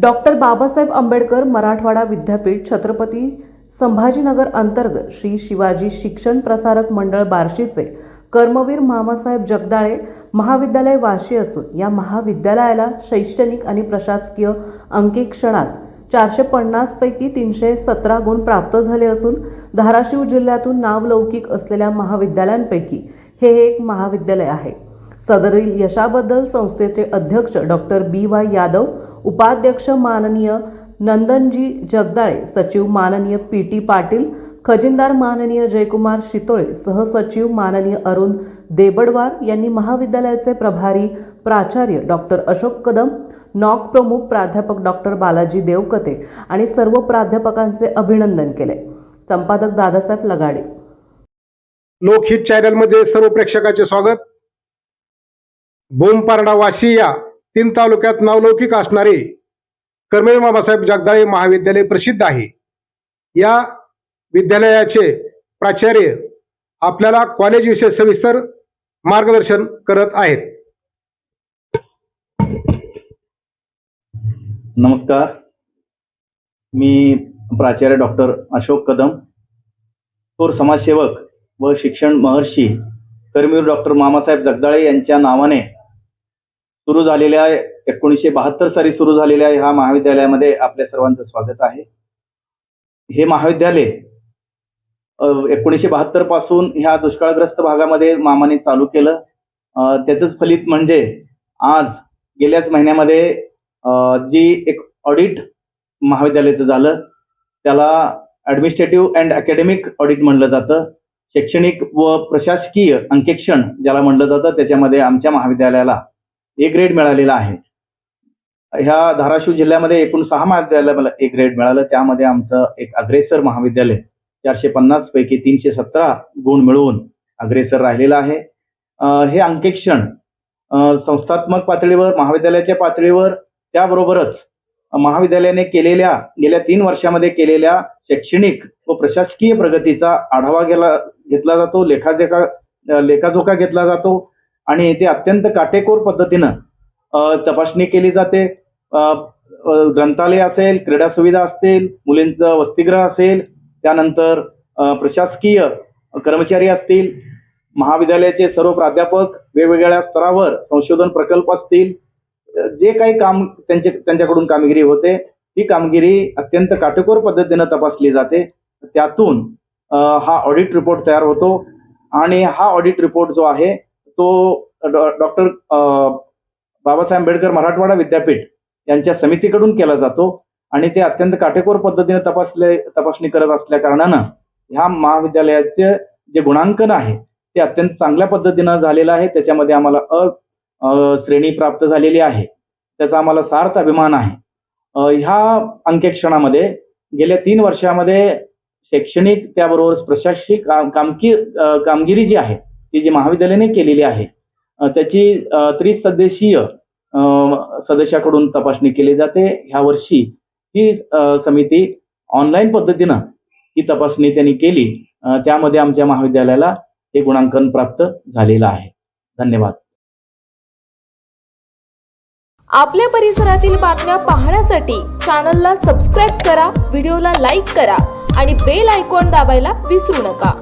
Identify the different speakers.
Speaker 1: Doctor Babasaheb Ambedkar Marathwada विद्यापीठ छत्रपती संभाजीनगर अंतर्गत श्री शिवाजी शिक्षण प्रसारक मंडळ बार्शीचे कर्मवीर मामासाहेब जगदाळे महाविद्यालय वाशी असून या महाविद्यालयाला शैक्षणिक आणि प्रशासकीय अंकेक्षणात 450 पैकी 317 गुण प्राप्त झाले असून धाराशिव जिल्ह्यातून नावलौकिक असलेल्या महाविद्यालयांपैकी हे एक महाविद्यालय आहे। सदरील यशाबद्दल संस्थेचे अध्यक्ष डॉक्टर BY यादव, उपाध्यक्ष माननीय नंदनजी जगदाळे, सचिव माननीय PT पाटील, खजिनदार माननीय जयकुमार शितोळे, सहसचिव माननीय अरुण देबडवार यांनी महाविद्यालयाचे प्रभारी प्राचार्य डॉक्टर अशोक कदम, नॉक प्रमुख प्राध्यापक डॉक्टर बालाजी देवकते आणि सर्व प्राध्यापकांचे अभिनंदन केले। संपादक दादासाहेब लगाडे।
Speaker 2: लोकहित चॅनल मध्ये सर्व प्रेक्षकांचे स्वागत। बोमपारडा वाशी या 3 तालुक्यात नावलौकिक असणारे कर्मवीर मामासाहेब जगदाळे महाविद्यालय प्रसिद्ध आहे। या विद्यालयाचे प्राचार्य आपल्याला कॉलेज विषय सविस्तर मार्गदर्शन करत आहेत।
Speaker 3: नमस्कार, मी प्राचार्य डॉक्टर अशोक कदम, थोर समाजसेवक व शिक्षण महर्षी कर्मवीर डॉक्टर मामासाहेब जगदाळे यांच्या नावाने सुरू झालेल्या 1972 साली सुरू झालेल्या ह्या महाविद्यालयामध्ये आपल्या सर्वांचं स्वागत आहे। हे महाविद्यालय 1972 पासून ह्या दुष्काळग्रस्त भागामध्ये मामाने चालू केलं। त्याचंच फलित म्हणजे आज गेल्याच महिन्यामध्ये जी एक ऑडिट महाविद्यालयाचं झालं, त्याला ॲडमिनिस्ट्रेटिव्ह अँड अकॅडमिक ऑडिट म्हणलं जातं। शैक्षणिक व प्रशासकीय अंकेक्षण ज्याला म्हणलं जातं, त्याच्यामध्ये आमच्या महाविद्यालयाला A ग्रेड मिळालेला आहे। ह्या धाराशिव जिल्ह्यामध्ये एकूण 6 महाविद्यालयाला A ग्रेड मिळालं, त्यामध्ये आमचं एक अग्रेसर महाविद्यालय 450 पैकी 317 गुण मिळवून अग्रेसर राहिलेलं आहे। हे अंकेक्षण संस्थात्मक पातळीवर, महाविद्यालयाच्या पातळीवर, त्याबरोबरच महाविद्यालयाने केलेल्या गेल्या 3 वर्षामध्ये केलेल्या शैक्षणिक व प्रशासकीय प्रगतीचा आढावा घेतला जातो, लेखाजोखा घेतला जातो आणि ते अत्यंत काटेकोर पद्धतीनं तपासणी केली जाते। ग्रंथालय असेल, क्रीडा सुविधा असतील, मुलींचं वसतिगृह असेल, त्यानंतर प्रशासकीय कर्मचारी असतील, महाविद्यालयाचे सर्व प्राध्यापक वेगवेगळ्या स्तरावर संशोधन प्रकल्प असतील, जे काही काम त्यांच्याकडून कामगिरी होते, ती कामगिरी अत्यंत काटेकोर पद्धतीनं तपासली जाते। त्यातून हा ऑडिट रिपोर्ट तयार होतो आणि हा ऑडिट रिपोर्ट जो आहे तो डॉक्टर बाबासाहेब आंबेडकर मराठवाडा विद्यापीठ यांच्या समितीकडून केला जातो आणि ते अत्यंत काटेकोर पद्धतीने तपासणी करत असल्या कारणानं ह्या महाविद्यालयाचे जे गुणांकन आहे ते अत्यंत चांगल्या पद्धतीनं झालेलं आहे। त्याच्यामध्ये आम्हाला श्रेणी प्राप्त झालेली आहे, त्याचा आम्हाला सार्थ अभिमान आहे। ह्या अंकेक्षणामध्ये गेल्या 3 वर्षामध्ये शैक्षणिक त्याबरोबर प्रशासकीय कामगिरी जी आहे ती जी महाविद्यालयाने केलेली आहे त्याची त्रिसदस्यीय सदस्याकडून तपासणी केली जाते। ह्या वर्षी ही समिती ऑनलाईन पद्धतीनं ही तपासणी त्यांनी केली, त्यामध्ये आमच्या महाविद्यालयाला हे गुणांकन प्राप्त झालेलं आहे। धन्यवाद।
Speaker 4: आपल्या परिसरातील बातम्या पाहण्यासाठी चॅनलला सबस्क्राईब करा, व्हिडिओला लाईक करा आणि बेल आयकॉन दाबायला विसरू नका।